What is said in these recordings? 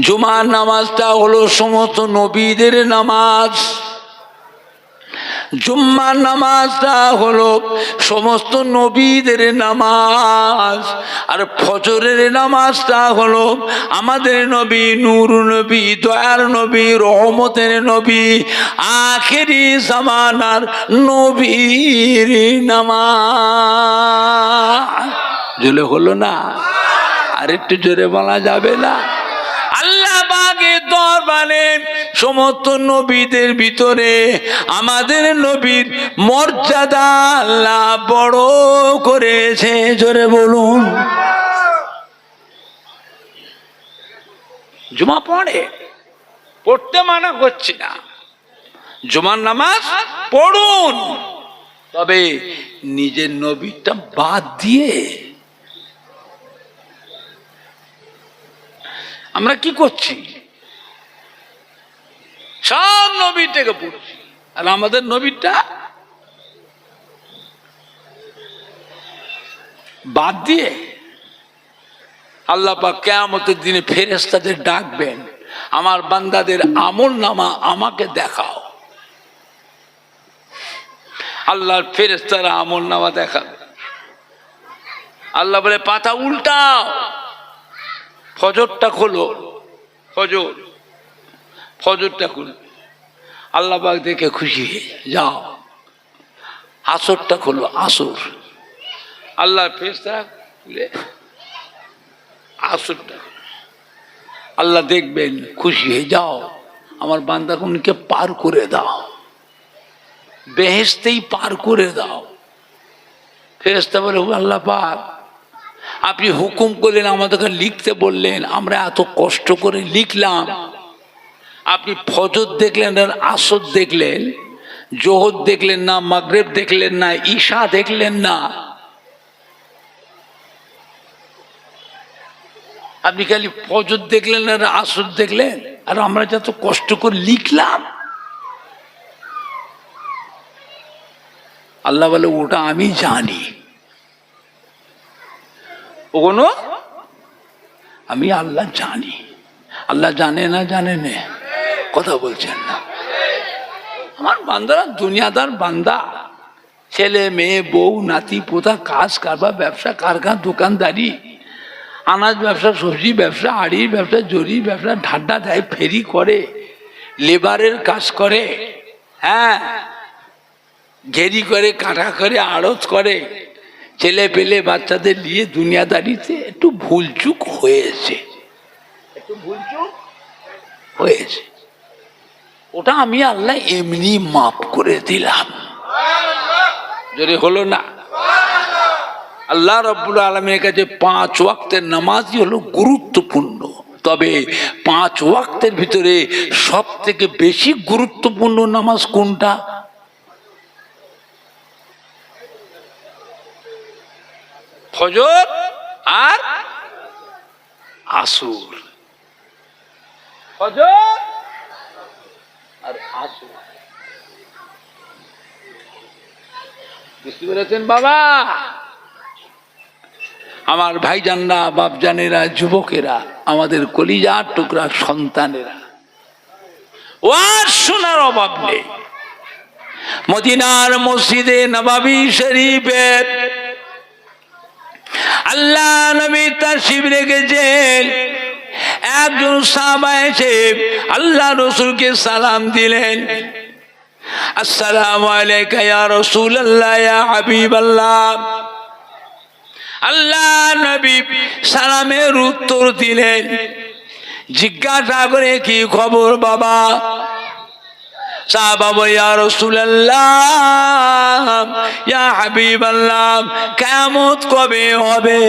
জুমার নামাজটা হলো সমস্ত নবীদের নামাজ। জুম্মার নামাজটা হলো সমস্ত নবীদের নামাজ। আর ফজরের নামাজটা হলো আমাদের নবী, নূর নবী, দয়ার নবী, রহমতের নবী, আখেরি জামানার নবীর নামাজ। জোরে হলো না? আর একটু জোরে বলা যাবে না? আল্লাহ পাকের দরবারে সমস্ত নবীদের ভিতরে আমাদের নবীর মর্যাদা আল্লাহ বড় করেছে। জোরে বলুন। জুমা পড়তে মানা করছি না, জুমার নামাজ পড়ুন, তবে নিজের নবীটা বাদ দিয়ে আমরা কি করছি? সব নবীটাকে পড়ছি, আর আমাদের নবীটা বাদ দিয়ে আল্লাহ পাক কিয়ামতের দিনে ফেরেশতাদের ডাকবেন, আমার বান্দাদের আমল নামা আমাকে দেখাও। আল্লাহর ফেরেশতারা আমল নামা দেখাবে। আল্লাহ বলে পাতা উল্টাও, ফজরটা খোলো, ফজরটা খুলো। আল্লাহ পাক দেখে খুশি হয়ে যাও। আসরটা খোলো, আসর। আল্লাহর ফেরেশতারা খুলে আসরটা, আল্লাহ দেখবেন খুশি হয়ে যাও, আমার বান্দাগুনকে পার করে দাও, বেহেশতেই পার করে দাও। ফেরেশতা বলে আল্লাহ পাক আপনি হুকুম করলেন, আমাদেরকে লিখতে বললেন, আমরা এত কষ্ট করে লিখলাম। আপনি ফজর দেখলেন আর আসর দেখলেন, জোহর দেখলেন না, মাগরিব দেখলেন না, ঈশা দেখলেন না। আপনি খালি ফজর দেখলেন আর আসর দেখলেন, আর আমরা যত কষ্ট করে লিখলাম। আল্লাহ বলে ওটা আমি জানি, ওগুলো আমি আল্লাহ জানি। আল্লাহ জানে না? জানে না? কথা বলছেন না? আমার বান্দারা দুনিয়াদার বান্দা, ছেলে মেয়ে, বউ, নাতি, পোতা, কাজ কারবার, ব্যবসা, কারখানা, দোকানদারি, আনাজ ব্যবসা, সবজি ব্যবসা, আড়ির ব্যবসা, জরির ব্যবসা, ঢাড্ডা দেয়, ফেরি করে, লেবারের কাজ করে, হ্যাঁ, ঘেরি করে, কাটা করে, আড়ত করে, ছেলে পেলে বাচ্চাদের নিয়ে দুনিয়াদারিতে একটু ভুলচুক হয়েছে, ওটা আমি আল্লাহ এমনি মাফ করে দিলাম। যদি হলো না? আল্লাহ রাব্বুল আলামিনের কাছে 5 ওয়াক্তের নামাজই হলো গুরুত্বপূর্ণ। তবে 5 ওয়াক্তের ভিতরে সব থেকে বেশি গুরুত্বপূর্ণ নামাজ কোনটা? ফজর আর আসর। ফজর আর আসর। বুঝতে পেরেছেন বাবা? আমার ভাইজানরা, বাপজানেরা, যুবকেরা, আমাদের কলিজার টুকরা সন্তানেরা, ওয়াজ শোনার অভাব নেই। মদিনার মসজিদে নববী শরীফে আল্লাহ নবী তাশরীফ রেখেছেন। একজন সাহাবা এসে আল্লাহ রাসূলকে সালাম দিলেন, আসসালামু আলাইকা ইয়া রাসূলুল্লাহ, ইয়া হাবিবাল্লাহ। আল্লাহ নবী সালামের উত্তর দিলেন, জিজ্ঞাসা করে কি খবর বাবা? সাহাবা বলে ইয়া রাসূলুল্লাহ, ইয়া হাবিবাল্লাহ, কিয়ামত কবে হবে?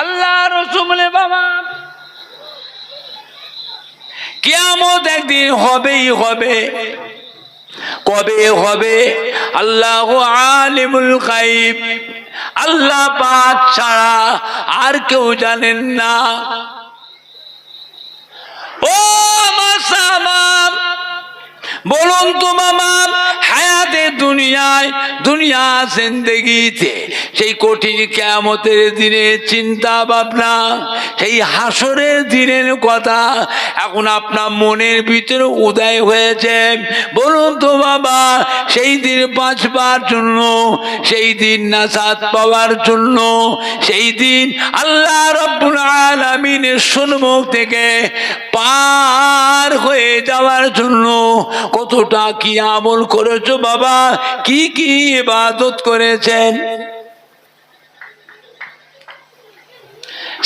আল্লাহ রাসূল বলে বাবা কিয়ামত একদিন হবেই হবে। কবে হবে? আল্লাহু আলিমুল গায়ব, আল্লাহ পাক ছাড়া আর কেউ জানেন না। ও মাসামাম, বলুন তো মামা, হায়াতে দুনিয়ায়, দুনিয়া জিন্দেগিতে সেই কঠিন কিয়ামতের দিনে চিন্তা ভাবনা, সেই হাসরের দিনের কথা এখন আপনার মনের ভিতরে উদয় হয়েছে। বলুন তো বাবা, সেই দিন বাঁচবার জন্য, সেই দিন নাজাত পাওয়ার জন্য, সেই দিন আল্লাহ রাব্বুল আলামিনের সম্মুখ থেকে পার হয়ে যাওয়ার জন্য কতটা কি আমল করেছো বাবা, কি কি ইবাদত করেছেন?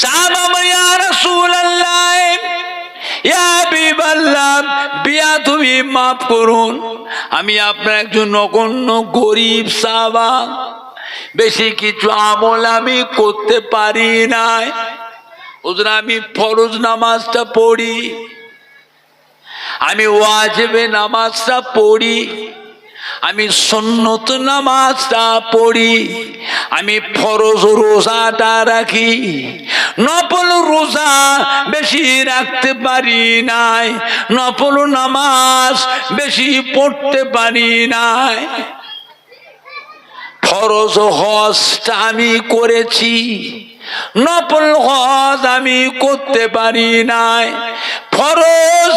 সাহাবা বলে, ইয়া রাসূলুল্লাহ, ইয়া হাবিবাল্লাহ, তুমি মাফ করুন, আমি আপনার একজন নগণ্য গরিব সাহাবা, বেশি কিছু আমল আমি করতে পারি নাই। হুজুর, আমি ফরজ নামাজটা পড়ি, আমি ওয়াজিবে নামাজটা পড়ি, আমি সুন্নত নামাজটা পড়ি, আমি ফরজ রোজাটা রাখি, নফল রোজা বেশি রাখতে পারি নাই, নফল নামাজ বেশি পড়তে পারি নাই, ফরজ হজটা আমি করেছি, নফল হজ আমি করতে পারি নাই, ফরজ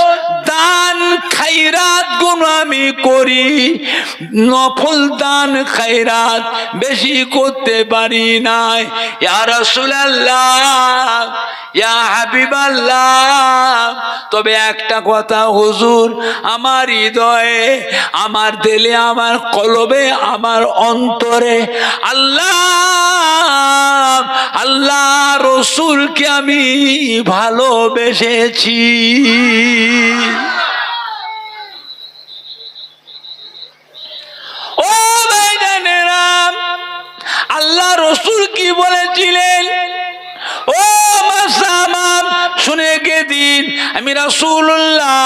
দান খায়রাত গুণ আমি করি, নফল দান খায়রাত বেশি করতে পারি নাই। ইয়া রাসূলুল্লাহ, ইয়া হাবিবাল্লাহ, তবে একটা কথা হুজুর, আমার হৃদয়ে, আমার দিলে, আমার কলবে, আমার অন্তরে আল্লাহ রসুলকে আমি ভালোবেসেছি। ও ভাইজানেরা, আল্লাহ রসুল কি বলেছিলেন? ও মাসামা, শুনে গে দিন, আমি রাসূলুল্লাহ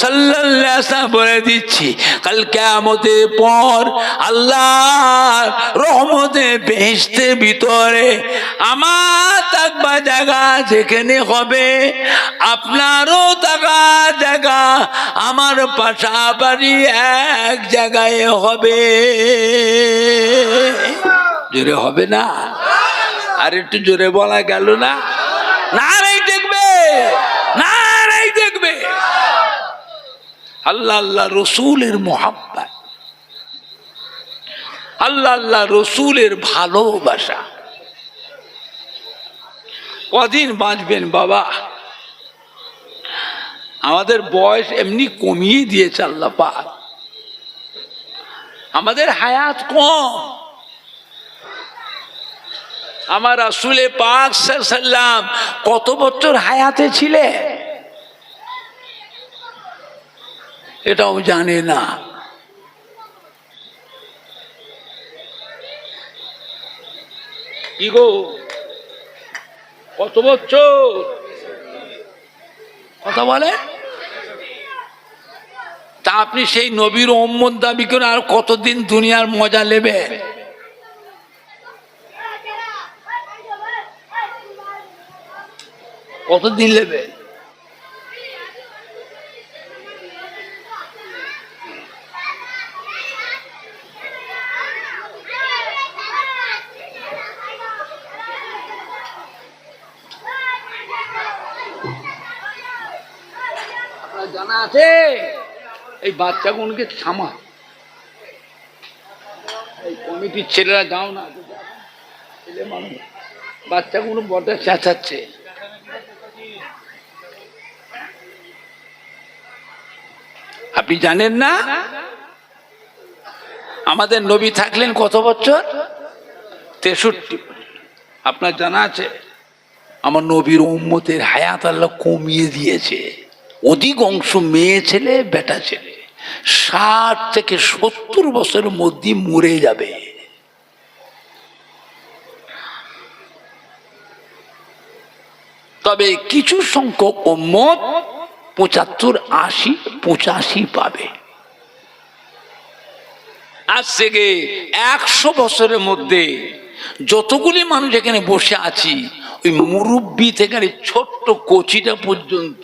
সাল্লাল্লাহু আলাইহি ওয়াসাল্লাম বলে দিচ্ছি, কাল কিয়ামতের পর আল্লাহ রহমতে বেহেশতের ভিতরে আমার থাকবা জায়গা যেখানে হবে, আপনারও থাকা জায়গা আমার পাশাপাশি এক জায়গায় হবে। জোরে হবে না? আর একটু জোরে বলা গেল না? নারাই দেখবে, নারাই দেখবে। আল্লাহ আল্লাহ রসুলের মোহাব্বত, আল্লাহ আল্লাহ রসুলের ভালোবাসা। কদিন বাঁচবেন বাবা? আমাদের বয়স এমনি কমিয়ে দিয়েছে আল্লাহ পাক, আমাদের হায়াত কম। আমার রাসূল পাক সাল্লাল্লাহু আলাইহি ওয়াসাল্লাম কত বছর হায়াতে ছিলেন এটাও জানে না। কি গো, কত বছর কথা বলে? তা আপনি সেই নবীর উম্মত দাবি করে আর কতদিন দুনিয়ার মজা নেবে? কতদিন নেবে? আপনার জানা আছে এই বাচ্চাগুলোকে থামা, এই কমিটির ছেলেরা যাও না, ছেলে মানুষ বাচ্চাগুলো বড় চেঁচাচ্ছে। আপনি জানেন না আমাদের নবী থাকলেন কত বছর? 63। আপনার জানা আছে? আমার নবীর উম্মতের হায়াত আল্লাহ কমিয়ে দিয়েছে। অধিকাংশ মেয়ে ছেলে, বেটা ছেলে 60 থেকে 70 বছরের মধ্যে মরে যাবে। তবে কিছু সংখ্যক উম্মত 75, 80, 85 পাবে। আজ থেকে 100 বছরের মধ্যে যতগুলি মানুষ এখানে বসে আছি, ওই মুরব্বী থেকে ছোট্ট কচিটা পর্যন্ত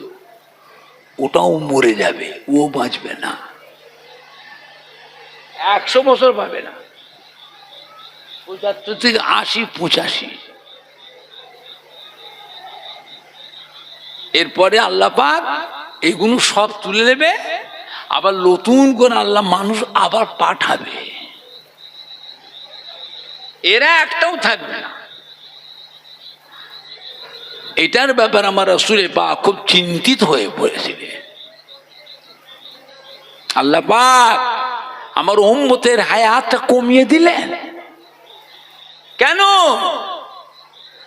ওটাও মরে যাবে, ও বাঁচবে না। 100 বছর পাবে না, 75 থেকে 80, 85। এরপরে আল্লাহ পাক এগুলো সব তুলে নেবে, আবার নতুন করে আল্লাহ মানুষ আবার পাঠাবে, এরা একটাও থাকবে না। এটার ব্যাপারে আমার রাসূলে পাক খুব চিন্তিত হয়ে পড়েছিলেন। আল্লাহ পাক আমার উম্মতের হায়াতটা কমিয়ে দিলেন কেন?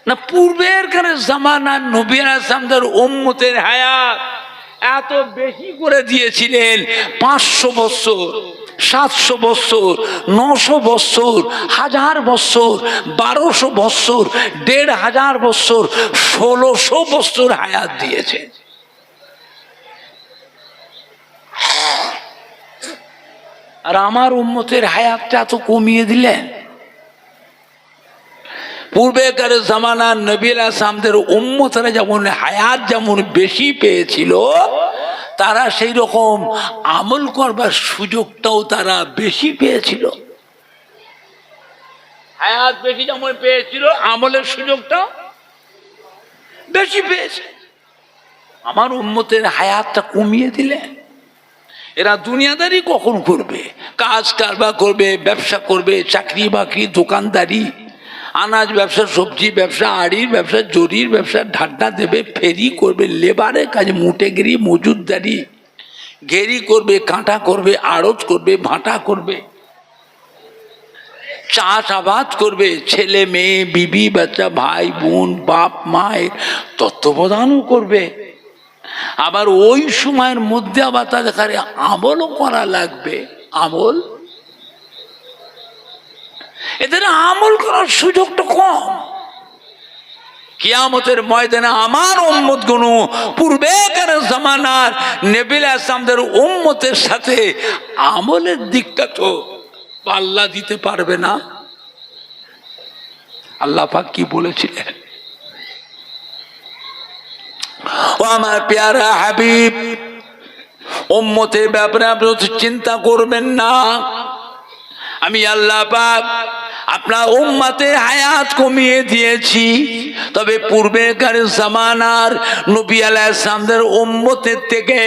না পূর্বের জামানার নবী আলাইহিস সালামের উম্মতের হায়াত এত বেশি করে দিয়েছিলেন, 500 বছর, 700 বছর, 900 বছর, 1000 বছর, 1200 বছর, 1500 বছর, 1600 বছর হায়াত দিয়েছেন। আর আমার উম্মতের হায়াতটা এত কমিয়ে দিলেন। পূর্বেকার জামানার নবী আলাইহিস সালামের উম্মতরা যেমন হায়াত যেমন বেশি পেয়েছিল, তারা সেই রকম আমল করবার সুযোগটাও তারা বেশি পেয়েছিল। হায়াত বেশি যেমন পেয়েছিল, আমলের সুযোগটাও বেশি পেয়েছে। আমার উম্মতের হায়াতটা কমিয়ে দিলেন। এরা দুনিয়াদারি কখন করবে? কাজ কারবার করবে, ব্যবসা করবে, চাকরি বাকরি, দোকানদারি, আনাজ ব্যবসা, সবজি ব্যবসা, আড়ির ব্যবসা, জরির ব্যবসা, ঢাড্ডা দেবে, ফেরি করবে, লেবারের কাজে মুটেগিরি, মজুরদারি, ঘেরি করবে, কাঁটা করবে, আড়ত করবে, ভাঁটা করবে, চাষাবাদ করবে, ছেলে মেয়ে, বিবি বাচ্চা, ভাই বোন, বাপ মায়ের তত্ত্বাবধানও করবে। আবার ওই সময়ের মধ্যে আবার তাদের আমলও করা লাগবে। আমল, এদের আমল করার সুযোগটা কম। কিয়ামতের ময়দানে আমার উম্মত গুলো পূর্বেকার জামানার নবী আলাইহিস সালামের উম্মতের সাথে আমলের দিকটা তো পাল্লা দিতে পারবে না। আল্লাহ পাক কি বলেছিলেন? ও আমার প্যারা হাবিব, উম্মতের ব্যাপারে আপনি চিন্তা করবেন না। আমি আল্লাহ পাক আপনার উম্মতের হায়াত কমিয়ে দিয়েছি, তবে পূর্বেকার জামানার নবী আলাইহিস সালামের উম্মতের থেকে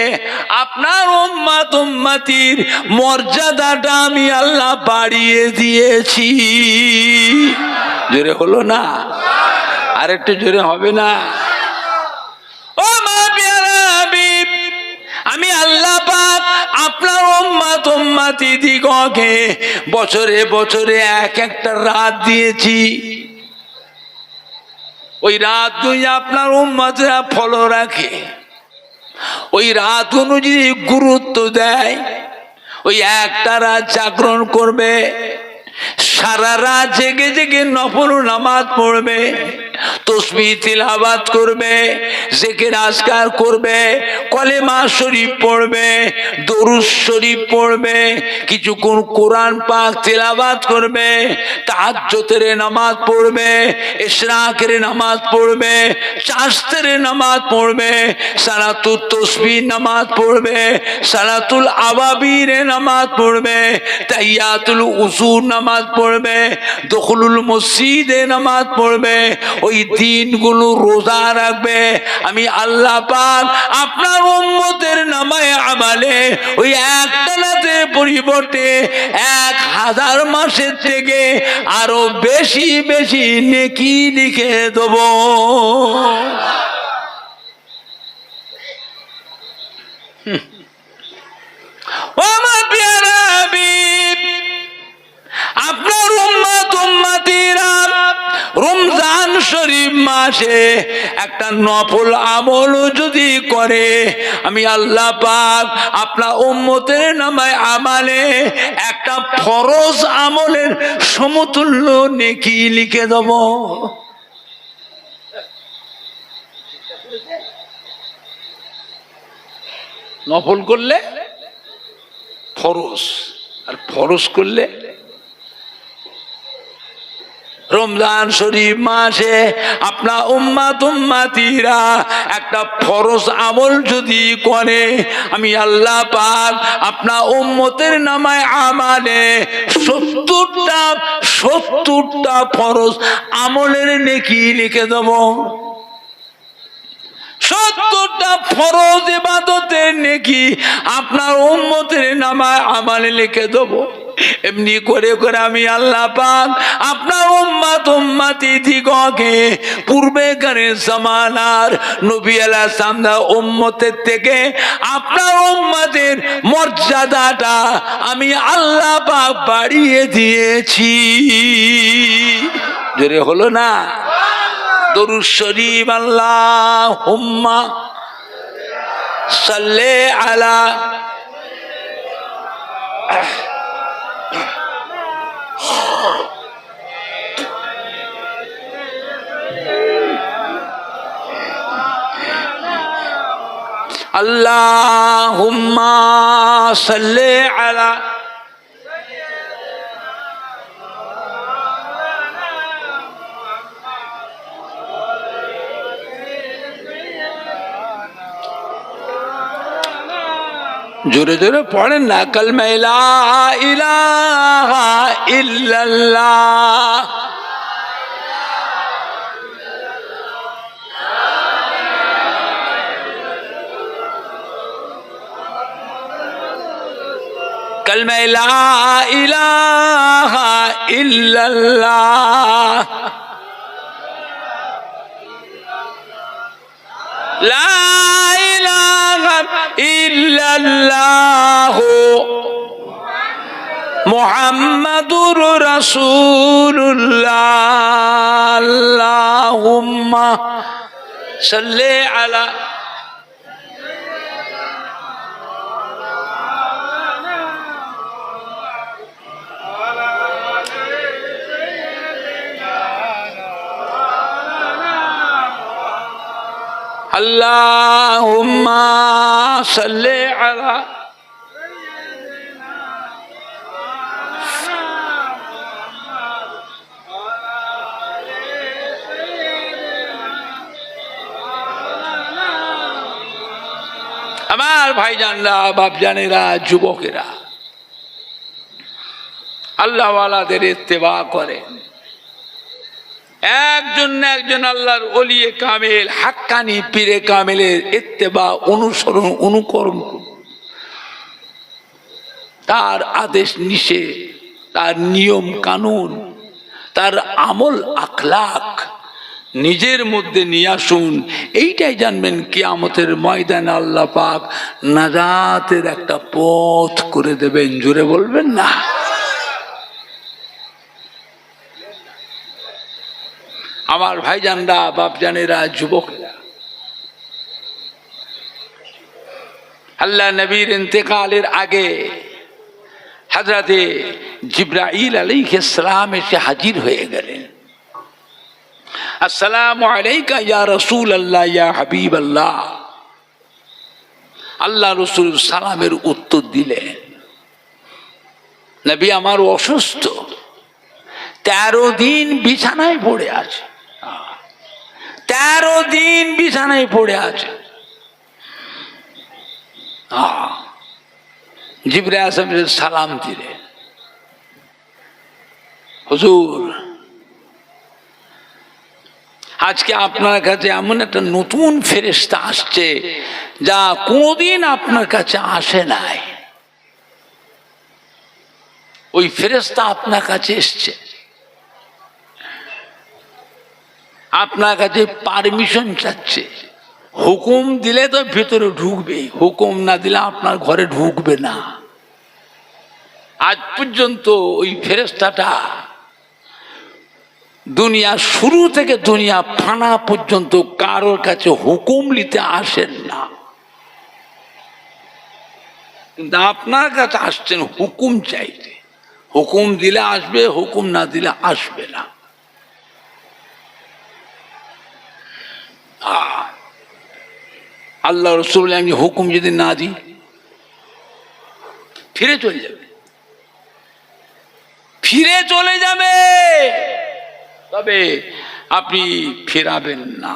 আপনার উম্মত উম্মতির মর্যাদাটা আমি আল্লাহ বাড়িয়ে দিয়েছি। জোরে হলো না? আর একটু জোরে হবে না? আমি আল্লাহ পাক আপনার উম্মত উম্মতি দিগকে বছরে বছরে এক একটা রাত দিয়েছি। ওই রাত দুই আপনার উম্মতরা ফলো রাখে, ওই রাত অনুযায়ী গুরুত্ব দেয়, ওই একটা রাত জাগরণ করবে, সারা রাত জেগে জেগে নফল নামাজ পড়বে, তসবিহ তিলাওয়াত করবে, জিকির আজকার করবে, কলেমা শরীফ পড়বে, দরুদ শরীফ পড়বে, কিছুক্ষণ কোরআন পাক তিলাওয়াত করবে, তাহাজ্জুদের নামাজ পড়বে, ইশরাকের নামাজ পড়বে, চাশতের নামাজ পড়বে, সালাতুত তসবিহ নামাজ পড়বে, সালাতুল আওয়াবির নামাজ পড়বে, তাহিয়াতুল উযু নামাজ পড়বে, দুখুলুল মসজিদে নামাজ পড়বে, ওই দিনগুলো রোজা রাখবে। আমি আল্লাহ পাক আপনার উম্মতের নামায়ে আমালে ওই একটা রাতের পরিবর্তে 1000 মাসের থেকে আরো বেশি বেশি নেকি লিখে দেব। আমার প্যারা হাবিব, আপনার উম্মত উম্মতিরা রমজান শরীফ মাসে একটা নফল আমল যদি করে, আমি আল্লাহ পাক আপনার উম্মতের নামায় আমালে একটা ফরজ আমলের সমতুল্য নেকি লিখে দেব। নফল করলে ফরজ, আর ফরজ করলে রমজান শরীফ মাসে আপনার উম্মাতিরা একটা ফরজ আমল যদি করে, আমি আল্লাহ পাক আপনার উম্মতের নামায় আমালে 70টা ফরজ আমলের নেকি লিখে দেব। 70টা ফরজ ইবাদতের নেকি আপনার উম্মতের নামায় আমালে লিখে দেব। এমনি করে করে আমি আল্লাহ পাক আপনার উম্মতি দিগকে পূর্বেকারের জামানার নবী আলাইহিস সালাম উম্মতের থেকে আপনার উম্মতের মর্যাদাটা আমি আল্লাহ পাক বাড়িয়ে দিয়েছি। জোরে হলো না? দরুদ শরীফ আল্লাহুম্মা সাল্লি আলা আল্লাহুম্মা সাল্লি আলা জোরে জোরে পড়েন না, কালমা লা ইলাহা ইল্লাল্লাহ। কালমা লা ইলাহা ইল্লাল্লাহ, লা ইলাহা ইল্লাল্লাহু মুহাম্মাদুর রাসূলুল্লাহ। আল্লাহুম্মা সাল্লি আলা আল্লাহুম্মা সাল্লি আলা আমার ভাইজানরা, বাপজানেরা, যুবকেরা, আল্লাহওয়ালাদের ইত্তেবা করেন। একজন না একজন আল্লাহর ওলিয়ে কামেল, হাক্কানি পীরে কামেলের ইত্তেবা, অনুসরণ, অনুকরণ করুন। তার আদেশ নিষেধ, তার নিয়ম কানুন, তার আমল আখলাক নিজের মধ্যে নিয়ে আসুন। এইটাই জানবেন কিয়ামতের ময়দানে আল্লাহ পাক নাজাতের একটা পথ করে দেবেন। জোরে বলবেন না? আমার ভাইজানরা, বাপজানেরা, যুবকেরা, আল্লাহ নবীর ইন্তেকালের আগে হযরতে জিবরাইল আলাইহিস সালাম এসে হাজির হয়ে গেলেন। আসসালামু আলাইকা ইয়া রাসূলুল্লাহ, ইয়া হাবিবাল্লাহ। আল্লাহ রাসূল সালামের উত্তর দিলেন, নবী আমার অসুস্থ, 13 দিন বিছানায় পড়ে আছে। 13 দিন বিছানায় পড়ে আছে। জিবরাইল সালাম দিলেন, হুজুর আজকে আপনার কাছে এমন একটা নতুন ফেরেশতা আসছে যা কোনোদিন আপনার কাছে আসে নাই। ওই ফেরেশতা আপনার কাছে এসছে, আপনার কাছে পারমিশন চাচ্ছে। হুকুম দিলে তো ভিতরে ঢুকবে, হুকুম না দিলে আপনার ঘরে ঢুকবে না। আজ পর্যন্ত ওই ফেরেশতাটা দুনিয়া শুরু থেকে দুনিয়া ফানা পর্যন্ত কারোর কাছে হুকুম নিতে আসেন না, কিন্তু আপনার কাছে আসছেন হুকুম চাইতে। হুকুম দিলে আসবে, হুকুম না দিলে আসবে না। আল্লাহ রাসূল আমি হুকুম যদি না দিই ফিরে চলে যাবে, ফিরে চলে যাবে। তবে আপনি ফেরাবেন না,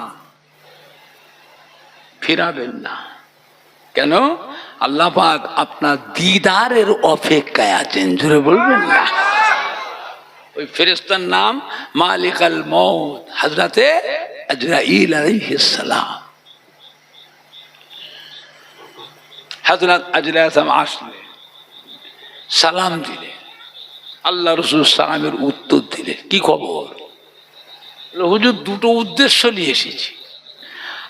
ফেরাবেন না। কেন? আল্লাহ পাক আপনার দিদারের অপেক্ষায় আছেন। জোরে বলবেন না। ওই ফেরেশতার নাম মালিকাল মউত, হযরতে আজরাইল আলাইহিস সালাম। হযরত আজরাইল আসলে সালাম দিলে, আল্লাহ রাসূল সালামের উত্তর দিলে, কি খবর? হুজুর দুটো উদ্দেশ্য নিয়ে এসেছি,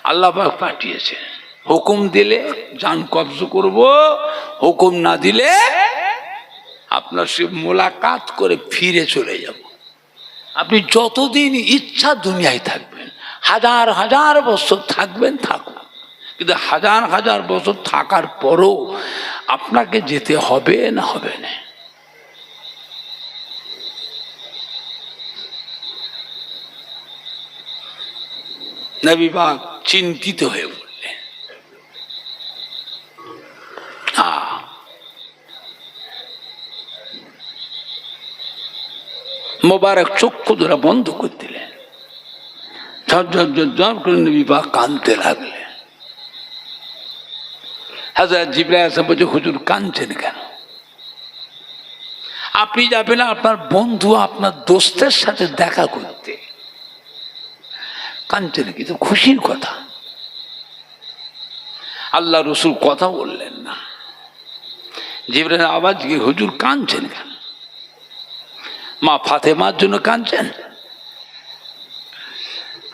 আল্লাহ পাক পাঠিয়েছে। হুকুম দিলে জান কবজ করব, হুকুম না দিলে আপনার সে মোলাকাত করে ফিরে চলে যাব। আপনি যতদিন ইচ্ছা দুনিয়ায় থাকবেন, হাজার হাজার বছর থাকবেন, থাকুন, কিন্তু হাজার হাজার বছর থাকার পরও আপনাকে যেতে হবে না, হবে না। নবী পাক চিন্তিত হয়ে পড়লেন। মোবারক চক্ষু দুরা বন্ধ করে দিলেন, ঝরঝর করে নবী পাক কাঁদতে লাগলেন। হযরত জিবরাইল এসে বলছে, হুজুর কাঁদছেন কেন? আপনি যাবেন আপনার বন্ধু, আপনার দোস্তের সাথে দেখা করতে, কাঁদছেন কি? তো খুশির কথা। আল্লাহ রসুল কথা বললেন না। জিবরাইল আওয়াজ গিয়ে, হুজুর কাঁদছেন কেন? মা ফাতেমার জন্য কাঁদছেন?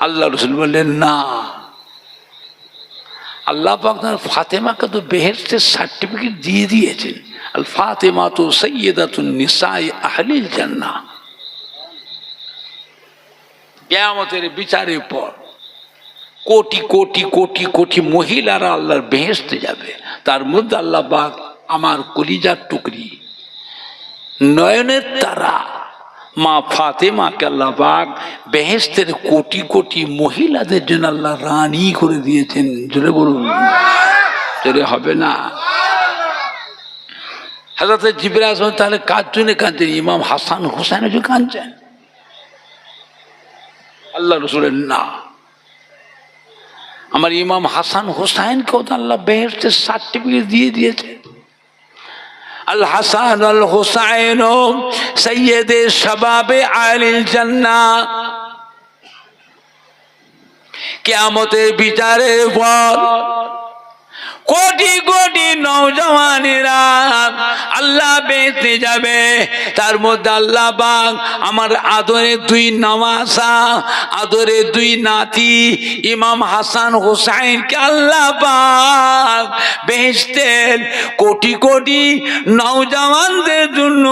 আল্লাহ রসুল বললেন, না, আল্লাহ পাক ফাতেমাকে তো বেহেশতের সার্টিফিকেট দিয়ে দিয়েছেন। আল ফাতেমা তো সাইয়্যিদাতুন নিসাই আহলিল জান্নাহ। কিয়ামতের বিচারের পর কোটি কোটি কোটি কোটি মহিলারা আল্লাহর বেহেশতে যাবে, তার মধ্যে আল্লাহ পাক আমার কলিজার টুকরি নয়নের তারা মা ফাতেমাকে আল্লাহ পাক বেহেশতের কোটি কোটি মহিলাদের জন্য আল্লাহ রানী করে দিয়েছেন। জোরে বলুন, জোরে হবে না? হযরত জিবরাইল তাহলে কার জন্য কাঁদছেন? ইমাম হাসান হোসেনের জন্য কাঁদছেন? আল্লাহ রসুলের না, আমার ইমাম হাসান হোসাইনকেও তো আল্লাহ বেহেশতের সার্টিফিকেট দিয়ে দিয়েছে। আল হাসান আল হোসাইন সৈয়দে শাবাবে আহলিল জান্নাহ। কিয়ামতের বিচারের পর কোটি কোটি নওজওয়ানেরা আল্লাহ বেহেশতে যাবে, তার মধ্যে আল্লাহ পাক আমার আদরের দুই নওয়াসা, আদরের দুই নাতি ইমাম হাসান হোসাইনকে আল্লাহ পাক বেহেশতের কোটি কোটি নওজওয়ানদের জন্য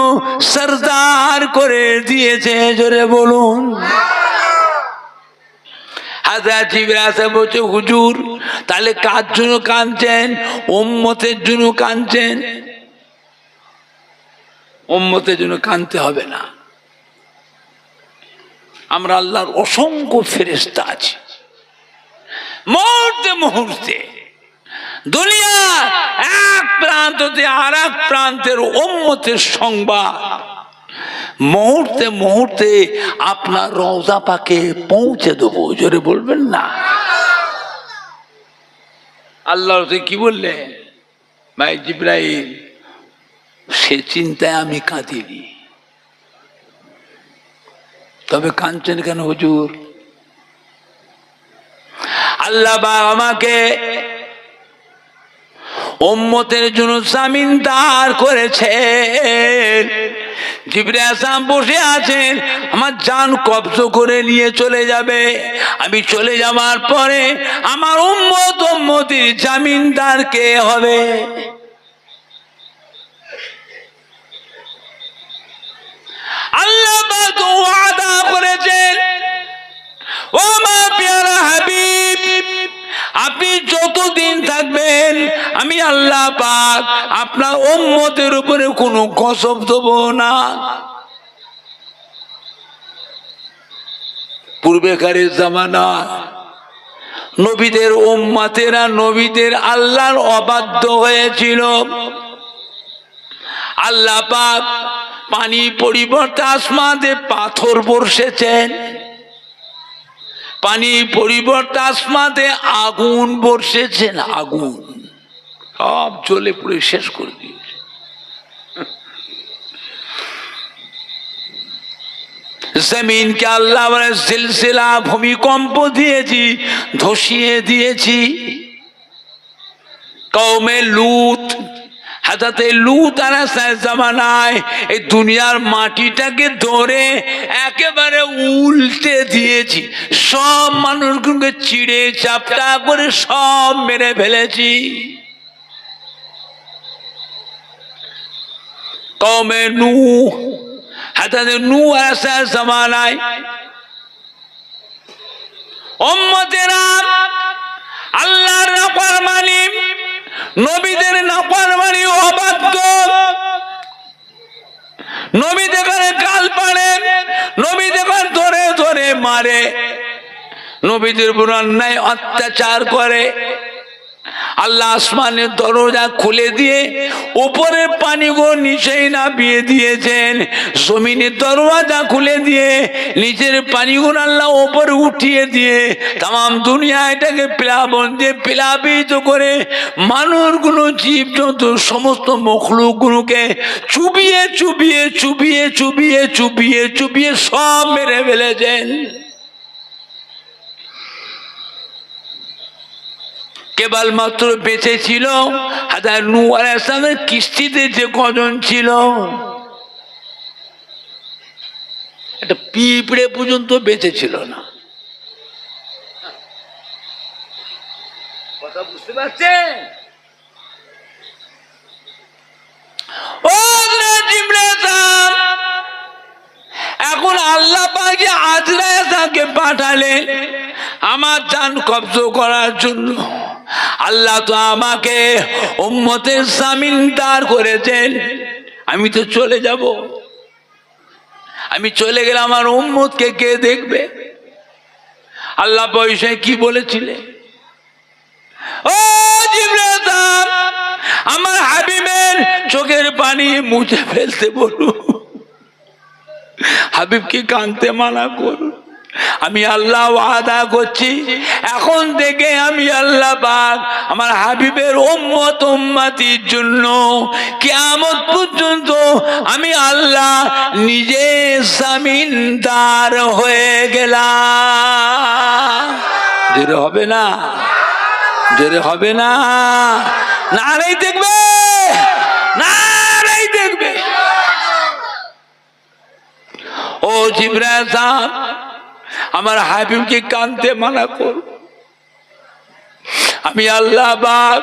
সরদার করে দিয়েছে। জোরে বলুন। হযরত জিবরাইল বলছে, হুজুর তাহলে কার জন্য কাঁদছেন? উম্মতের জন্য কাঁদছেন। উম্মতের জন্য কাঁদতে হবে না। আমরা আল্লাহর অসংখ্য ফেরেশতা আছে, মুহূর্তে মুহূর্তে দুনিয়ার এক প্রান্ত থেকে আর এক প্রান্তের উম্মতের সংবাদ মুহূর্তে মুহূর্তে আপনার রওজা পাকে পৌঁছে দেবো। জোরে বলবেন না। আল্লাহ কি বললেন? ভাই জিবরাইল, সে চিন্তায় আমি কাঁদিনি, তবে কাঁদছেন কেন হুজুর? আল্লাহ আমাকে উম্মতের জন্য জামিনদার করেছে। জিবরাইল বসে আছেন, আমার জান কবজ করে নিয়ে চলে যাবে। আমি চলে যাওয়ার পরে আমার উম্মতির জামিনদার কে হবে? আল্লাহ তো ওয়াদা করেছেন, ও মা প্যারা হাবিব, আপনি যতদিন থাকবেন আমি আল্লাহ পাক আপনার উম্মতের উপরে কোনো গজব দেব না। পূর্বেকারের জামানা নবীদের উম্মতেরা নবীদের আল্লাহর অবাধ্য হয়েছিল। আল্লাহ পাক পানি পরিবর্তে আসমানে পাথর বর্ষেছেন। পানি পরিবর্তে আসমাতে আগুন বর্ষেছেন, আগুন সব জ্বলে পুড়ে শেষ করে দিয়েছে। জমিনকে আল্লাহ বলে সিলসিলা ভূমিকম্প দিয়েছি, ধসিয়ে দিয়েছি। কওমে লূত, হাজরতে লূত আলাইহিস জামানায় এই দুনিয়ার মাটিটাকে ধরে একেবারে উল্টে দিয়েছি, সব মানুষগুলোকে চিড়ে চাপটা করে সব মেরে ফেলেছি। কওমে নূহ, হাজরতে নূহ আলাইহিস জামানায় উম্মতেরা আল্লাহর নাফরমানি, নবীদের নাফরমানি, অবাধ্য, নবী দেখে গাল পাড়ে, নবী দেখে ধরে ধরে মারে, নবীদের উপর অন্যায় অত্যাচার করে। আল্লাহ আসমানের দরজা খুলে দিয়ে উপরের পানিগুলো নিচেই নামিয়ে দিয়েছেন, জমিনের দরজা খুলে দিয়ে নিচের পানিগুলো আল্লাহ উপরে উঠিয়ে দিয়ে তাম দুনিয়া এটাকে প্লাবন দিয়ে প্লাবিত করে মানুষগুলো, জীবজন্তু, সমস্ত মখলুকগুলোকে চুবিয়ে চুবিয়ে চুবিয়ে চুবিয়ে চুবিয়ে চুবিয়ে সব মেরে ফেলেছেন। কেবলমাত্র বেঁচে ছিল হাজরত নূহ আলাইহিস সালামের কিস্তিতে যে কজন ছিল, একটা পিঁপড়ে পর্যন্ত বেঁচে ছিল না। কথা বুঝতে পারছেন? ও এখন আল্লাহ পাক আজরাইলকে পাঠালেন আমার জান কবজ করার জন্য। আল্লাহ তো আমাকে উম্মতের জামিনদার করেছেন, আমি তো চলে যাব, আমি চলে গেলে আমার উম্মতকে কে দেখবে? আল্লাহ পয়সায় কি বলেছিলেন? ও জিবরাইল, আমার হাবিবের চোখের পানি মুছে ফেলতে বলুন, হাবিবকে কাঁদতে মানা করুন। আমি আল্লাহ ওয়াদা করছি এখন থেকে আমি আল্লাহ পাক আমার হাবিবের উম্মত উম্মতির জন্য কিয়ামত পর্যন্ত আমি আল্লাহ নিজে জামিনদার হয়ে গেলাম। জোরে হবে না? জোরে হবে না? নারাই দেখবে, নারাই দেখবে। ও জিবরাইল সাহেব, আমার হাবিবকে কানতে মানা করো। আমি আল্লাহ পাক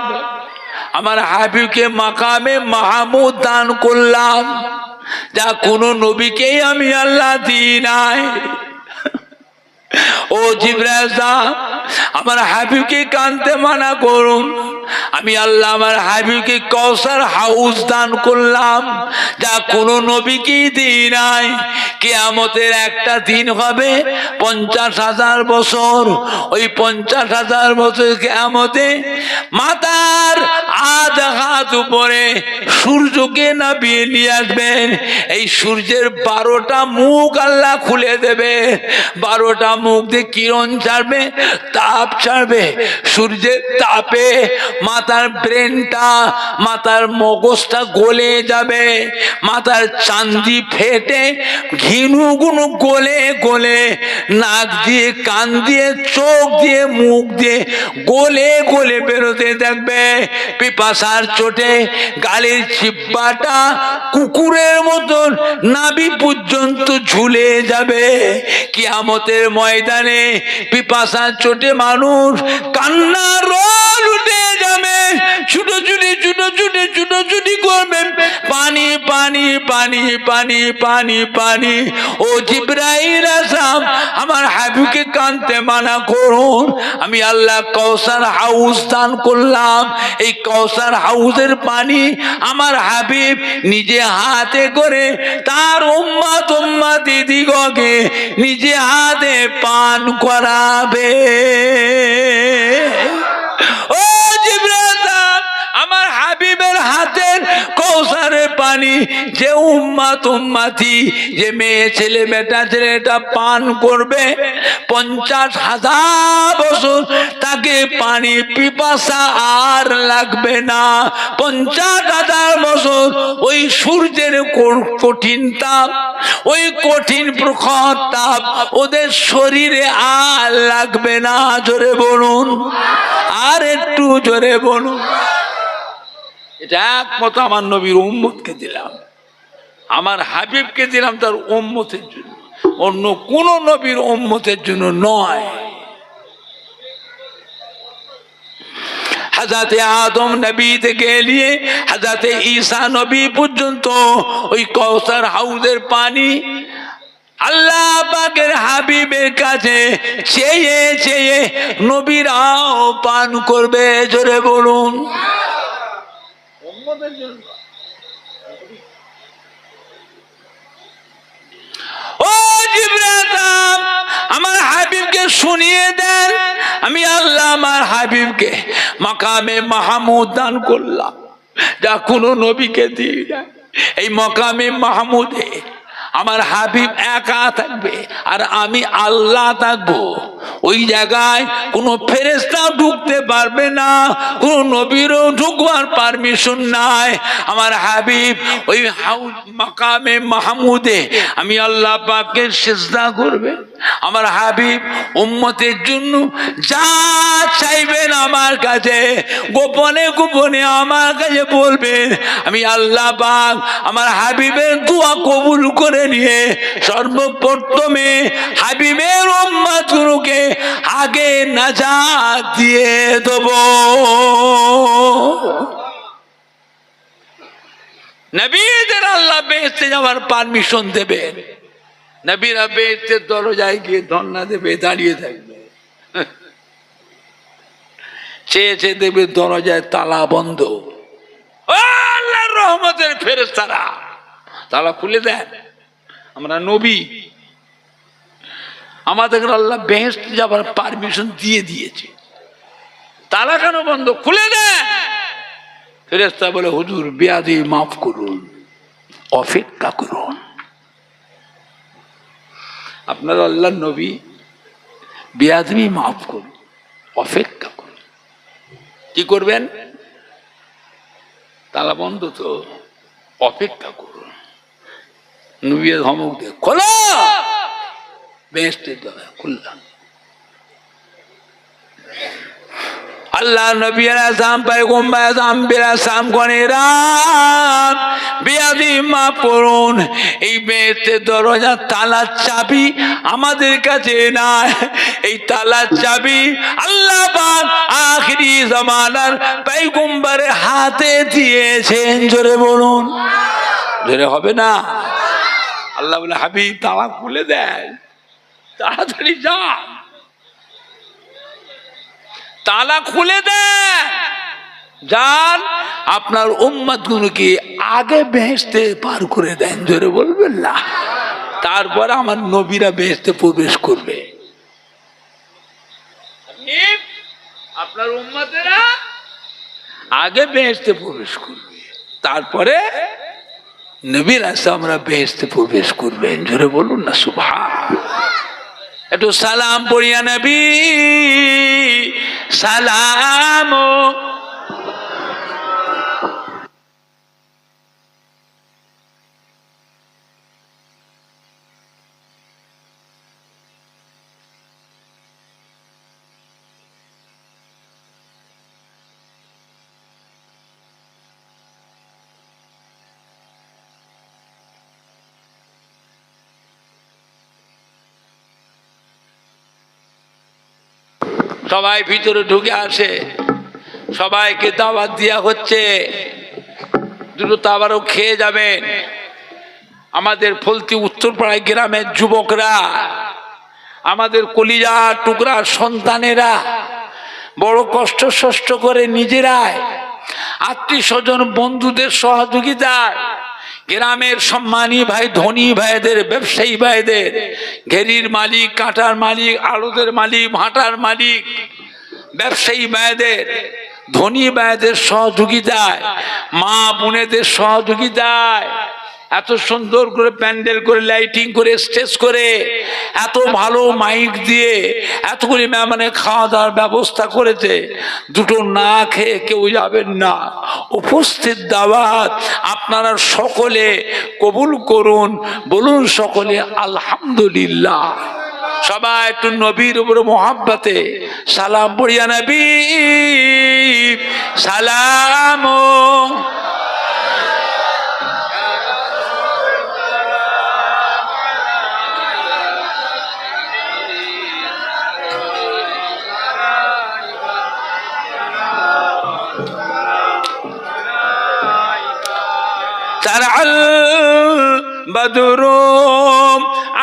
আমার হাবিবকে মাকামে মাহমুদ দান করলাম, যা কোনো নবীকেই আমি আল্লাহ দিই নাই। ও জিবরাইল সাহেব, আমার হাবিবকে কানতে মানা করুন। আমি আল্লাহ আমার হাবিবকে কাউসার হাউস দান করলাম, যা কোনো নবীকেই দিই নাই। কিয়ামতের একটা দিন হবে 50,000 বছর, ওই 50,000 বছর কিয়ামতে মাথার আধ হাত উপরে সূর্যকে নামিয়ে নিয়ে আসবেন। এই সূর্যের 12টা মুখ আল্লাহ খুলে দেবে, 12টা মুখ দিয়ে কিরণ ছাড়বে, তাপ ছাড়বে। সূর্যের তাপে মাথার ব্রেনটা, মাথার মগজটা গলে যাবে, মাথার চান্দি ফেটে ঘিনুগুলো গলে গলে নাক দিয়ে, কান দিয়ে, চোখ দিয়ে, মুখ দিয়ে গলে গলে বেরোতে থাকবে। পিপাসার চোটে গালের চিব্বাটা কুকুরের মতন নাভি পর্যন্ত ঝুলে যাবে। কিয়ামতের ময়দানে পিপাসার চোটে মানুষ কান্নার রোল উঠে যাবে, ছুটোছুটি ছুটোছুটি ছুটোছুটি করবে, পানি পানি পানি পানি পানি পানি। ও জিবরাইল আসলাম, আমার হাবিবকে কানতে মানা করুন। আমি আল্লাহ কাউসার হাউস দান করলাম, এই কাউসার হাউসের পানি আমার হাবিব নিজে হাতে করে তার উম্মত উম্মতি দিগকে নিজে হাতে পান করাবে। ও জিবরাইল, আমার হাবিবের হাতের কাউসারের পানি পানি যে উম্মতি যে মেয়ে ছেলে বেটা ছেলেটা পান করবে 50,000 বছর তাকে পানি পিপাসা আর লাগবে না। 50,000 বছর ওই সূর্যের কঠিন তাপ, ওই কঠিন প্রখর তাপ ওদের শরীরে আর লাগবে না। জোরে বলুন, আর একটু জোরে বলুন। এটা একমত আমার নবীর উম্মতকে দিলাম, আমার হাবিবকে দিলাম তার উম্মতের জন্য, অন্য কোন নবীর উম্মতের জন্য নয়। হযরতে আদম নবী থেকে নিয়ে হযরতে ঈসা নবী পর্যন্ত ওই কাউসার হাউজের পানি আল্লাহ পাকের হাবিবের কাছে চেয়ে চেয়ে নবীরাও পান করবে। জোরে বলুন, উম্মতের জন্য। ও জিবরাইল আমার হাবিবকে শুনিয়ে দেন, আমি আল্লাহ আমার হাবিবকে মাকামে মাহমুদ দান করলাম, যা কোনো নবীকে দিই না। এই মাকামে মাহমুদে আমার হাবিব একা থাকবে আর আমি আল্লাহ থাকবো। ওই জায়গায় কোনো ফেরেশতা ঢুকতে পারবে না, কোনো নবীরও ঢুকবার পারমিশন নাই। আমার হাবিব ওই মাকামে মাহমুদে আমি আল্লাহ পাককে সিজদা করবে। আমার হাবিব উম্মতের জন্য যা চাইবেন আমার কাছে গোপনে গোপনে আমার কাছে বলবেন, আমি আল্লাহ পাক আমার হাবিবের দোয়া কবুল করে নিয়ে সর্বপ্রথমে হাবিবের উম্মতগুলোকে আগে নাজাত দিয়ে দেব। নবীদের আল্লাহ বেহেশতে যাওয়ার পারমিশন দেবেন। নবীরা বেহেশতের দরজায় গিয়ে ধর্ণা দেবে, দাঁড়িয়ে থাকবে, চেয়ে চেয়ে দেবে দরজায় তালা বন্ধ। আল্লাহর রহমতের ফেরেশতারা তালা খুলে দেন। আমরা নবী, আমাদের আল্লাহ বেহেশতে যাবার পারমিশন দিয়ে দিয়েছে, তালা কেন বন্ধ? খুলে দেন। ফেরেশতা বলে, হুজুর বেয়াদবি মাফ করুন, অপেক্ষা করুন। আপনার আল্লাহ নবী, বেয়াদবি মাফ করুন, অপেক্ষা করুন। কি করবেন? তালা বন্ধ তো, অপেক্ষা করুন। নবী ধমক দিয়ে খোলো, বেহেশতের দরজা খুললাম। আল্লাহ নবী আলাইহিস সালাম পয়গম্বর আলাইহিস সালাম কোনেরা বেয়াদবি মাফ করুন। এই বেহেশতের দরজার তালার চাবি আমাদের কাছে নাই, এই তালার চাবি আল্লাহ পাক আখিরি জামানার পয়গম্বরের হাতে দিয়েছেন। জোরে বলুন, জোরে হবে না? আল্লাহ বলে, হাবিব তালা খুলে দেয়, তাড়াতাড়ি যান, তালা খুলে দেন, যান আপনার উম্মতগুলোকে আগে বেহেশতে পার করে দেন। জোরে বলবেন না? তারপরে আমার নবীরা বেহেশতে প্রবেশ করবে। আপনার উম্মতেরা আগে বেহেশতে প্রবেশ করবে, তারপরে নবীরা আমরা বেহেশতে প্রবেশ করবেন। জোরে বলুন না সুবহানাল্লাহ। একটু সালাম পড়িয়া নবী সালাম। সবাই ভিতরে ঢুকে আসে, সবাইকে দাওয়াত দেওয়া হচ্ছে, দুটো তাবারও খেয়ে যাবেন। আমাদের ফলতি উত্তরপাড়ায় গ্রামের যুবকরা, আমাদের কলিজা টুকরা সন্তানেরা বড় কষ্ট করে নিজেরাই আত্মীয় স্বজন বন্ধুদের সহযোগিতায় গ্রামের সম্মানী ভাই, ধনী ভাইদের, ব্যবসায়ী ভাইদের, ঘেরির মালিক, কাঁটার মালিক, আড়তের মালিক, ভাটার মালিক, ব্যবসায়ী ভাইদের ধনী ভাইদের সহযোগিতায়, মা বোনেদের সহযোগিতায় এত সুন্দর করে প্যান্ডেল করে, লাইটিং করে, স্টেজ করে, এত ভালো মাইক দিয়ে এতগুলি মেহমানের খাওয়া দাওয়ার ব্যবস্থা করেছে। দুটো না খেয়ে কেউ যাবেন না। উপস্থিত দাওয়াত আপনারা সকলে কবুল করুন, বলুন সকলে আলহামদুলিল্লাহ। সবাই একটু নবীর উপরে মোহাব্বতে সালাম পড়িয়া, নবী সালাম। طلع البدر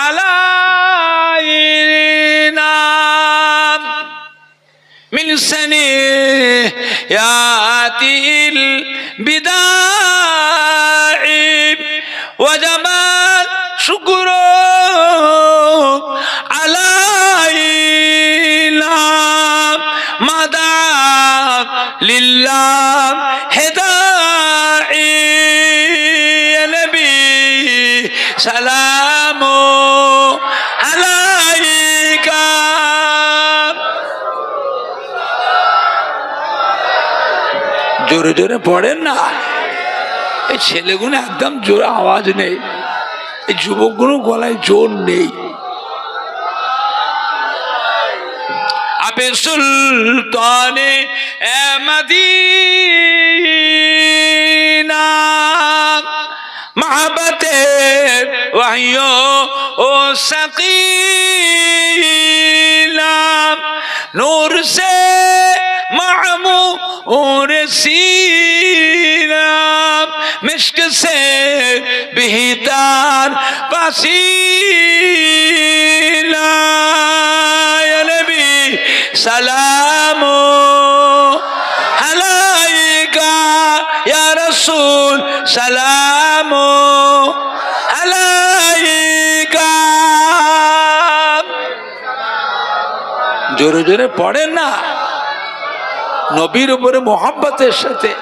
علينا من سنيات البداع وجب الشكر علينا ما دعا لله هداعي সালাম আলাইকা। জোরে জোরে পড়েন না, এই ছেলেগুলো একদম জোরে আওয়াজ নেই, এই যুবকগুলো গলায় জোর নেই। আপে সুলতানে মদিনা محبتیں وحیوں او سقیلا نور سے معمور سینا مشک سے بہتر پسیلا یا نبی سلام علیکہ یا رسول سلام আলাইকা। জোরে জোরে পড়েন না, নবীর উপরে মোহাব্বতের সাথে।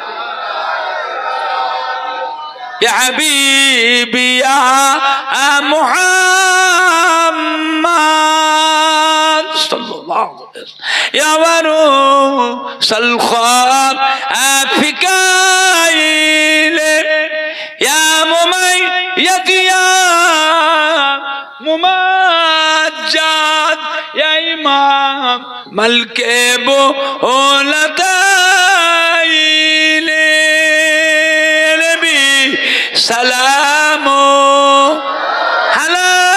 ইয়া হাবিবি ইয়া মুহাম্মদ সাল্লাল্লাহু আলাইহি ওয়াসাল্লাম ইয়া ওয়ারুসাল খাব আফিকাইলে ইয়া মুমাইয়াত ইয়া মুমাজ্জাদ ইয়া ইমাম মালকে বুলাতাইলে নবী সালাম